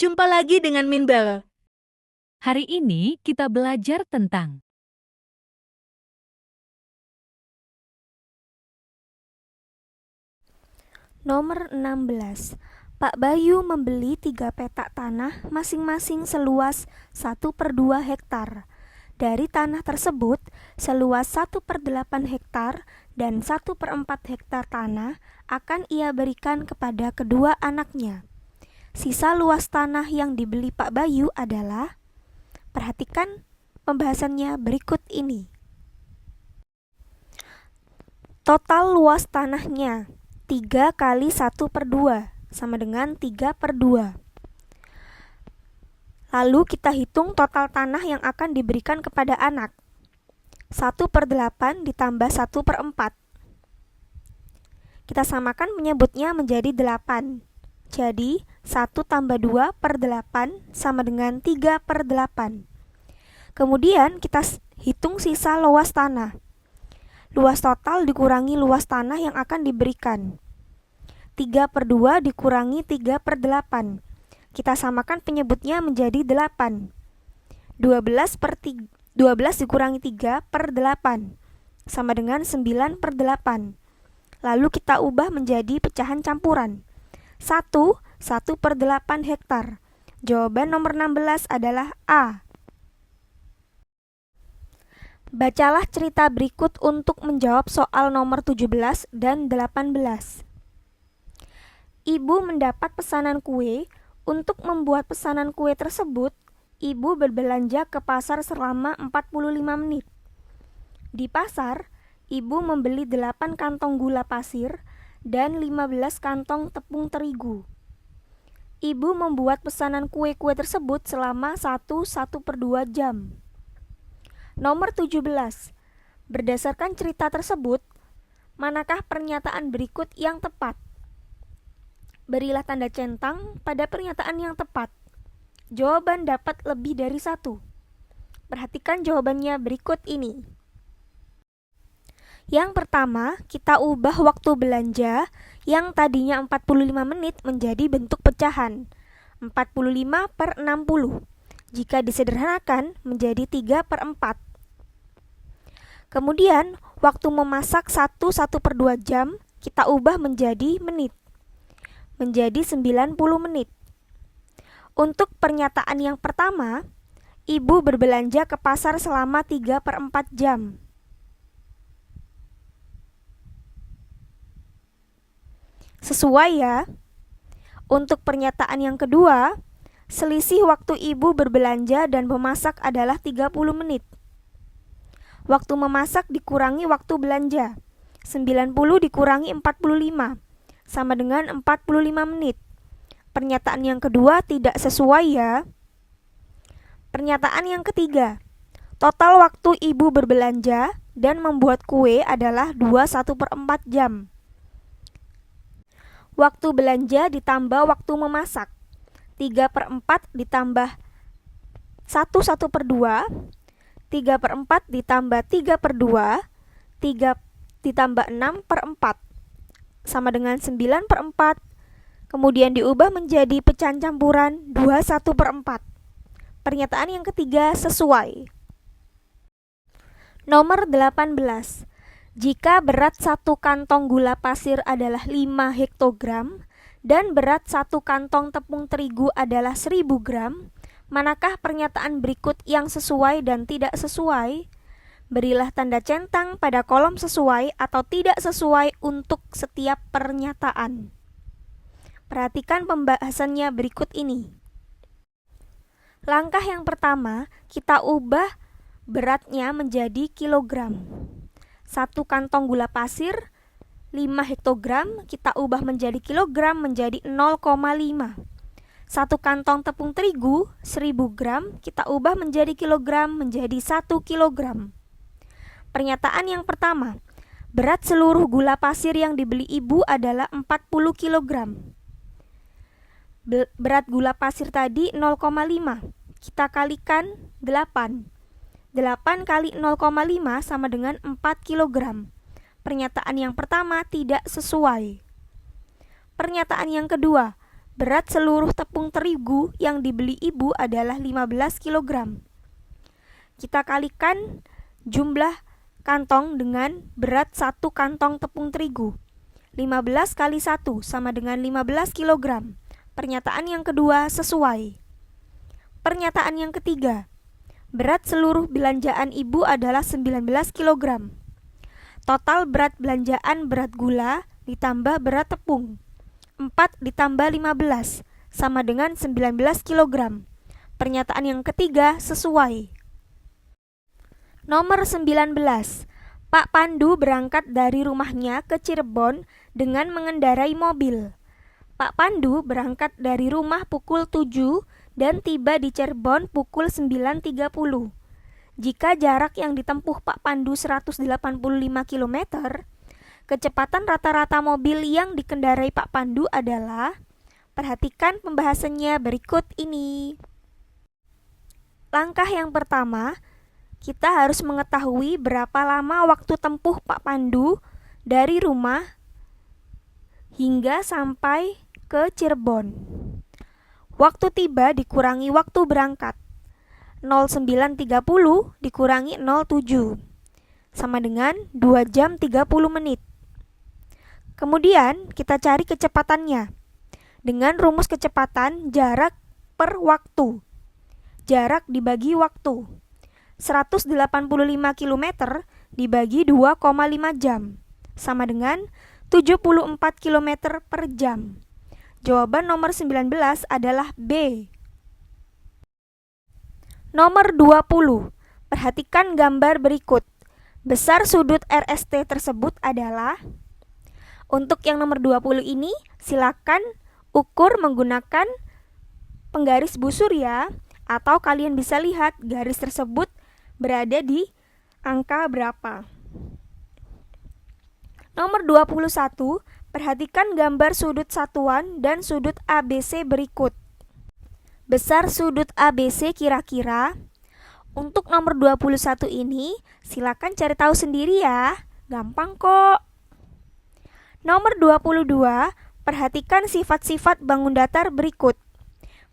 Jumpa lagi dengan Minbel. Hari ini kita belajar tentang Nomor 16. Pak Bayu membeli 3 petak tanah masing-masing seluas 1/2 hektar. Dari tanah tersebut, seluas 1/8 hektar dan 1/4 hektar tanah akan ia berikan kepada kedua anaknya. Sisa luas tanah yang dibeli Pak Bayu adalah, perhatikan pembahasannya berikut ini. Total luas tanahnya 3 kali 1/2 sama dengan 3/2. Lalu kita hitung total tanah yang akan diberikan kepada anak. 1/8 ditambah 1/4. Kita samakan menyebutnya menjadi 8. Jadi 1 tambah 2/8 sama dengan 3/8. Kemudian kita hitung sisa luas tanah. Luas total dikurangi luas tanah yang akan diberikan. 3/2 dikurangi 3/8. Kita samakan penyebutnya menjadi 8. 12 dikurangi 3/8 sama dengan 9/8. Lalu kita ubah menjadi pecahan campuran. 1/8 hektar. Jawaban nomor 16 adalah A. Bacalah cerita berikut untuk menjawab soal nomor 17 dan 18. Ibu mendapat pesanan kue. Untuk membuat pesanan kue tersebut, ibu berbelanja ke pasar selama 45 menit. Di pasar, ibu membeli 8 kantong gula pasir dan 15 kantong tepung terigu. Ibu membuat pesanan kue-kue tersebut selama 1/2 jam. Nomor 17. Berdasarkan cerita tersebut, manakah pernyataan berikut yang tepat? Berilah tanda centang pada pernyataan yang tepat. Jawaban dapat lebih dari 1. Perhatikan jawabannya berikut ini. Yang pertama, kita ubah waktu belanja yang tadinya 45 menit menjadi bentuk pecahan. 45/60. Jika disederhanakan menjadi 3/4. Kemudian, waktu memasak 1/2 jam kita ubah menjadi menit. Menjadi 90 menit. Untuk pernyataan yang pertama, ibu berbelanja ke pasar selama 3/4 jam. Sesuai ya. Untuk pernyataan yang kedua, selisih waktu ibu berbelanja dan memasak adalah 30 menit. Waktu memasak dikurangi waktu belanja. 90 dikurangi 45. Sama dengan 45 menit. Pernyataan yang kedua tidak sesuai ya. Pernyataan yang ketiga, total waktu ibu berbelanja dan membuat kue adalah 2/1/4 jam. Waktu belanja ditambah waktu memasak. 3/4 ditambah 1/2. 3/4 ditambah 3/2. 3 ditambah 6/4. Sama dengan 9/4. Kemudian diubah menjadi pecahan campuran 21/4. Pernyataan yang ketiga sesuai. Nomor 18. Jika berat 1 kantong gula pasir adalah 5 hektogram dan berat 1 kantong tepung terigu adalah 1000 gram, manakah pernyataan berikut yang sesuai dan tidak sesuai? Berilah tanda centang pada kolom sesuai atau tidak sesuai untuk setiap pernyataan. Perhatikan pembahasannya berikut ini. Langkah yang pertama, kita ubah beratnya menjadi kilogram. 1 kantong gula pasir 5 hektogram, kita ubah menjadi kilogram menjadi 0,5. 1 kantong tepung terigu 1000 gram, kita ubah menjadi kilogram menjadi 1 kilogram. Pernyataan yang pertama, berat seluruh gula pasir yang dibeli ibu adalah 40 kg. Berat gula pasir tadi 0,5. Kita kalikan 8. 8 kali 0,5 sama dengan 4 kg. Pernyataan yang pertama tidak sesuai. Pernyataan yang kedua, berat seluruh tepung terigu yang dibeli ibu adalah 15 kg. Kita kalikan jumlah kantong dengan berat 1 kantong tepung terigu. 15 kali 1 sama dengan 15 kg. Pernyataan yang kedua sesuai. Pernyataan yang ketiga, berat seluruh belanjaan ibu adalah 19 kg. Total berat belanjaan berat gula ditambah berat tepung. 4 ditambah 15 sama dengan 19 kg. Pernyataan yang ketiga sesuai. Nomor 19. Pak Pandu berangkat dari rumahnya ke Cirebon dengan mengendarai mobil. Pak Pandu berangkat dari rumah pukul 7 dan tiba di Cirebon pukul 9.30. Jika jarak yang ditempuh Pak Pandu 185 km, kecepatan rata-rata mobil yang dikendarai Pak Pandu adalah, perhatikan pembahasannya berikut ini. Langkah yang pertama, kita harus mengetahui berapa lama waktu tempuh Pak Pandu dari rumah hingga sampai ke Cirebon. Waktu tiba dikurangi waktu berangkat. 09.30 dikurangi 07 sama dengan 2 jam 30 menit. Kemudian kita cari kecepatannya dengan rumus kecepatan jarak per waktu. Jarak dibagi waktu. 185 km dibagi 2,5 jam sama dengan 74 km per jam. Jawaban nomor 19 adalah B. Nomor 20. Perhatikan gambar berikut. Besar sudut RST tersebut adalah. Untuk yang nomor 20 ini, silakan ukur menggunakan penggaris busur ya, atau kalian bisa lihat garis tersebut berada di angka berapa. Nomor 21, perhatikan gambar sudut satuan dan sudut ABC berikut. Besar sudut ABC kira-kira. Untuk nomor 21 ini, silakan cari tahu sendiri ya, gampang kok. Nomor 22, perhatikan sifat-sifat bangun datar berikut.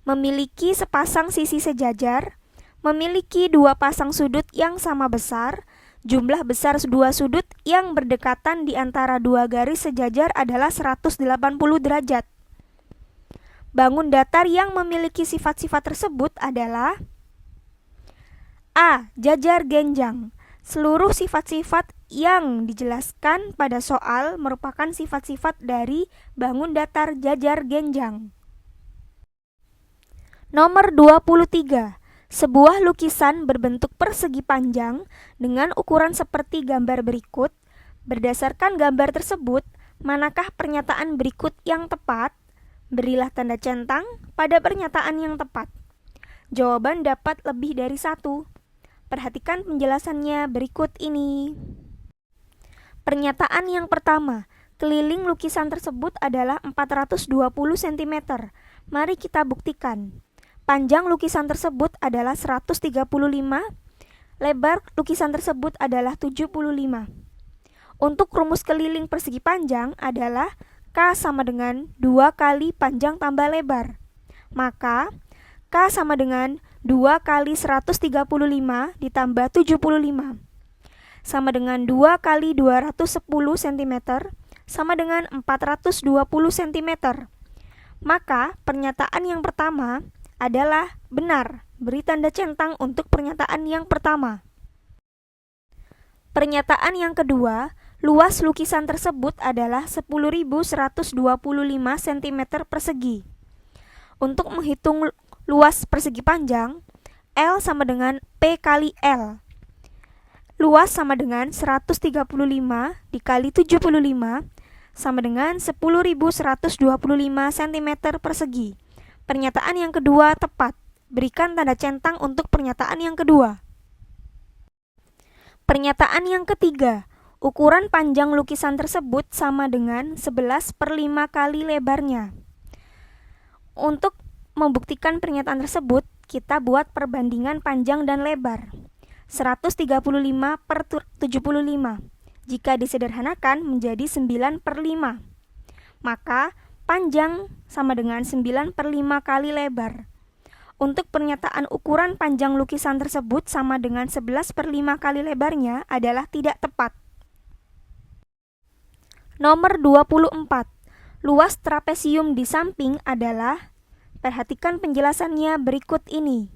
Memiliki sepasang sisi sejajar, memiliki 2 pasang sudut yang sama besar, jumlah besar 2 sudut yang berdekatan di antara 2 garis sejajar adalah 180 derajat. Bangun datar yang memiliki sifat-sifat tersebut adalah A. Jajar genjang. Seluruh sifat-sifat yang dijelaskan pada soal merupakan sifat-sifat dari bangun datar jajar genjang. Nomor 23. Sebuah lukisan berbentuk persegi panjang dengan ukuran seperti gambar berikut. Berdasarkan gambar tersebut, manakah pernyataan berikut yang tepat? Berilah tanda centang pada pernyataan yang tepat. Jawaban dapat lebih dari 1. Perhatikan penjelasannya berikut ini. Pernyataan yang pertama, keliling lukisan tersebut adalah 420 cm. Mari kita buktikan. Panjang lukisan tersebut adalah 135, lebar lukisan tersebut adalah 75. Untuk rumus keliling persegi panjang adalah K sama dengan 2 kali panjang tambah lebar. Maka K sama dengan 2 kali 135 ditambah 75 sama dengan 2 kali 210 cm sama dengan 420 cm. Maka pernyataan yang pertama adalah benar. Beri tanda centang untuk pernyataan yang pertama. Pernyataan yang kedua, luas lukisan tersebut adalah 10.125 cm persegi. Untuk menghitung luas persegi panjang, L sama dengan P kali L. Luas sama dengan 135 dikali 75 sama dengan 10.125 cm persegi. Pernyataan yang kedua tepat. Berikan tanda centang untuk pernyataan yang kedua. Pernyataan yang ketiga, ukuran panjang lukisan tersebut sama dengan 11/5 kali lebarnya. Untuk membuktikan pernyataan tersebut, kita buat perbandingan panjang dan lebar. 135/75. Jika disederhanakan menjadi 9/5. Maka Panjang sama dengan 9/5 kali lebar. Untuk pernyataan ukuran panjang lukisan tersebut sama dengan 11/5 kali lebarnya adalah tidak tepat. Nomor 24. Luas trapesium di samping adalah, perhatikan penjelasannya berikut ini.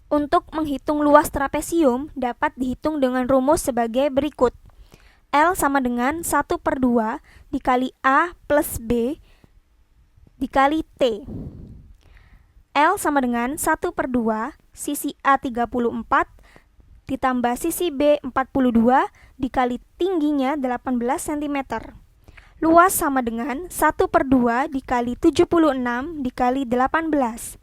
Untuk menghitung luas trapesium dapat dihitung dengan rumus sebagai berikut. L sama dengan 1/2 dikali A plus B dikali T. L sama dengan 1/2 sisi A 34 ditambah sisi B 42 dikali tingginya 18 cm. Luas sama dengan 1/2 dikali 76 dikali 18.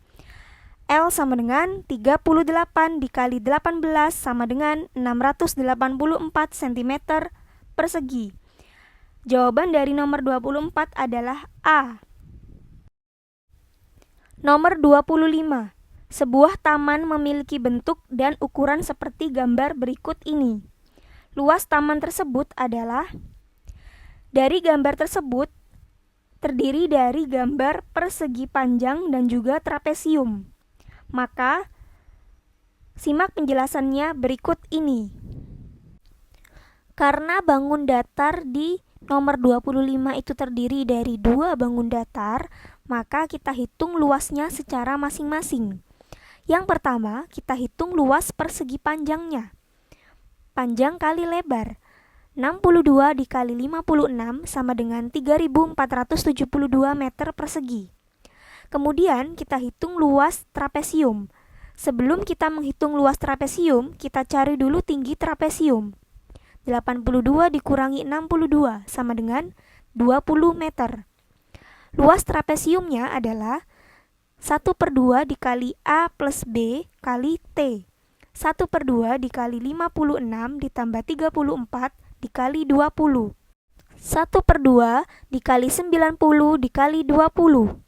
L sama dengan 38 dikali 18 sama dengan 684 cm persegi. Jawaban dari nomor 24 adalah A. Nomor 25. Sebuah taman memiliki bentuk dan ukuran seperti gambar berikut ini. Luas taman tersebut adalah, dari gambar tersebut terdiri dari gambar persegi panjang dan juga trapesium. Maka, simak penjelasannya berikut ini. Karena bangun datar di nomor 25 itu terdiri dari 2 bangun datar, maka kita hitung luasnya secara masing-masing. Yang pertama, kita hitung luas persegi panjangnya. Panjang kali lebar. 62 dikali 56 sama dengan 3.472 meter persegi. Kemudian kita hitung luas trapesium. Sebelum kita menghitung luas trapesium, kita cari dulu tinggi trapesium. 82 dikurangi 62 sama dengan 20 meter. Luas trapesiumnya adalah 1/2 dikali A plus B kali T. 1/2 dikali 56 ditambah 34 dikali 20. 1/2 dikali 90 dikali 20.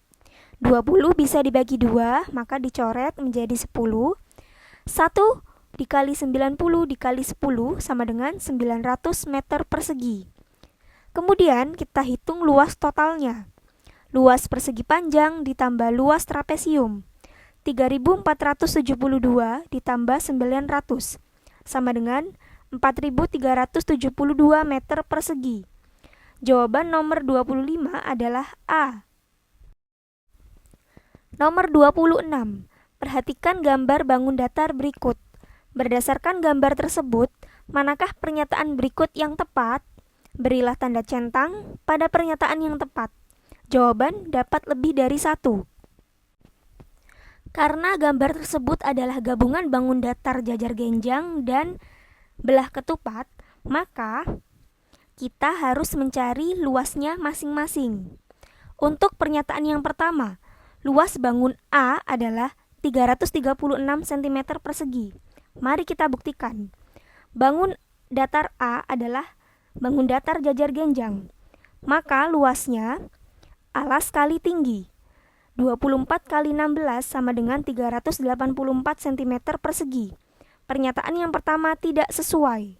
20 bisa dibagi 2, maka dicoret menjadi 10. 1 dikali 90 dikali 10 sama dengan 900 meter persegi. Kemudian kita hitung luas totalnya. Luas persegi panjang ditambah luas trapesium. 3.472 ditambah 900 sama dengan 4.372 meter persegi. Jawaban nomor 25 adalah A. Nomor 26. Perhatikan gambar bangun datar berikut. Berdasarkan gambar tersebut, manakah pernyataan berikut yang tepat? Berilah tanda centang pada pernyataan yang tepat. Jawaban dapat lebih dari 1. Karena gambar tersebut adalah gabungan bangun datar jajar genjang dan belah ketupat, maka kita harus mencari luasnya masing-masing. Untuk pernyataan yang pertama, luas bangun A adalah 336 cm persegi. Mari kita buktikan. Bangun datar A adalah bangun datar jajar genjang. Maka luasnya alas kali tinggi. 24 kali 16 sama dengan 384 cm persegi. Pernyataan yang pertama tidak sesuai.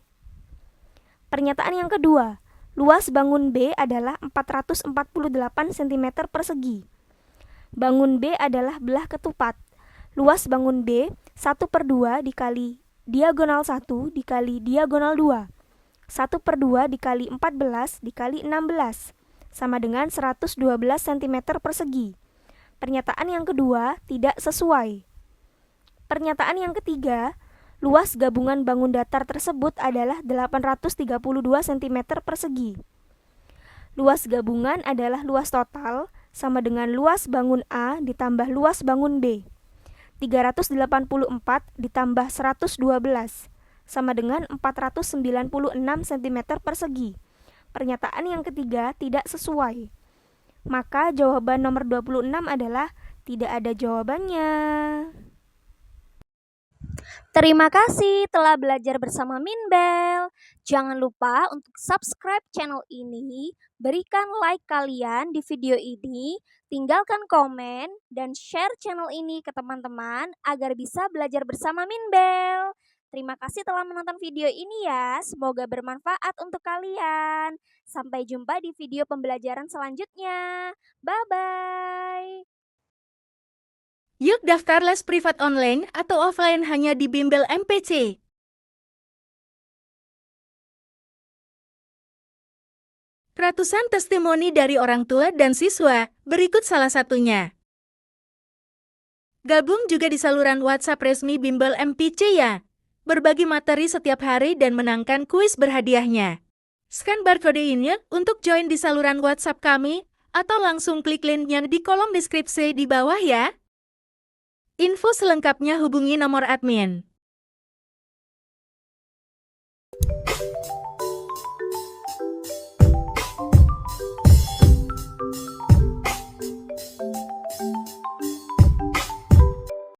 Pernyataan yang kedua, luas bangun B adalah 448 cm persegi. Bangun B adalah belah ketupat. Luas bangun B 1/2 dikali diagonal 1 dikali diagonal 2. 1/2 dikali 14 dikali 16 sama dengan 112 cm persegi. Pernyataan yang kedua tidak sesuai. Pernyataan yang ketiga, luas gabungan bangun datar tersebut adalah 832 cm persegi. Luas gabungan adalah luas total sama dengan luas bangun A ditambah luas bangun B. 384 ditambah 112 sama dengan 496 cm persegi. Pernyataan yang ketiga tidak sesuai. Maka jawaban nomor 26 adalah tidak ada jawabannya. Terima kasih telah belajar bersama Minbel. Jangan lupa untuk subscribe channel ini, berikan like kalian di video ini, tinggalkan komen, dan share channel ini ke teman-teman agar bisa belajar bersama Minbel. Terima kasih telah menonton video ini ya. Semoga bermanfaat untuk kalian. Sampai jumpa di video pembelajaran selanjutnya. Bye-bye. Yuk daftar les privat online atau offline hanya di Bimbel MPC. Ratusan testimoni dari orang tua dan siswa, berikut salah satunya. Gabung juga di saluran WhatsApp resmi Bimbel MPC ya. Berbagi materi setiap hari dan menangkan kuis berhadiahnya. Scan barcode ini untuk join di saluran WhatsApp kami, atau langsung klik linknya di kolom deskripsi di bawah ya. Info selengkapnya hubungi nomor admin.